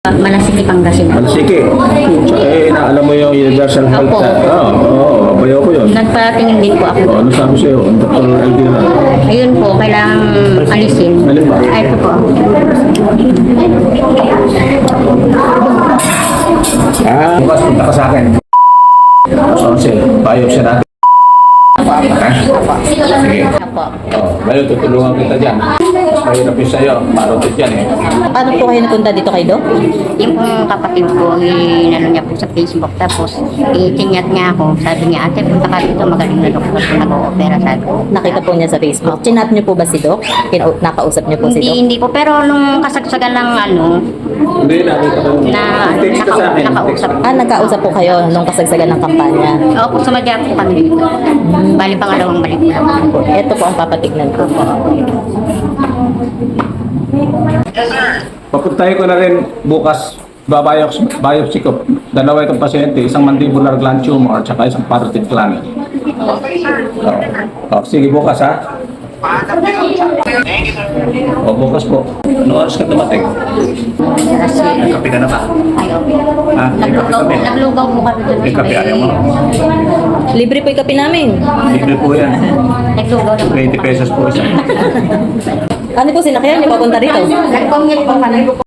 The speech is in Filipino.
Malasiki Pangasinan. Sige. Naalam mo yung universal health. Opo. Oo, bayaw ko yun. Nagpatingin din po ako. Ano sabi sa'yo? Dr. Aldina. Ayun po, kailangang alisin. Alin ba? Ay, ito po. Bukas punta ka sa akin. Sige, biopsy natin. Sige. Apo. Ngayon, tutulungan kita dyan. Mahirap yun sa'yo. Marotot yan eh. Paano po kayo napunta dito kay Doc? Yung pong kapatid ko, inano niya po sa Facebook. Tapos, itinyat niya ako. Sabi niya, ate, punta ka dito. Magaling na doktor po nag-o-opera. Sabi ko. Nakita po niya sa Facebook. Chinat niyo po ba si Doc? Nakausap niyo po si Doc? Hindi po. Pero nung kasagsagan lang Hindi, nakita ko. Text ka sa akin. nakausap. Nagkausap po kayo nung kasagsagan ng kampanya. Opo, sumadya po kami dito. Bali pangalawang balik ko lang. Ito po ang papatignan ko. Papuntahin ko na rin bukas biopsy ko. Dalawa itong pasyente, isang mandibular gland tumor at saka isang parotid gland. Sige, bukas ha. Bukas po. Ano oras ka dumating? Kasi, Kape ka na ba? ayaw. Ha? May kape kami. Naglugaw po kami doon. May kape ayaw mo? Libre po yung kape namin. Libre po yan. Naglugaw naman. 20 pesos po isa. Ano po sinakyan niyo papunta rito? Nag-commute po kami.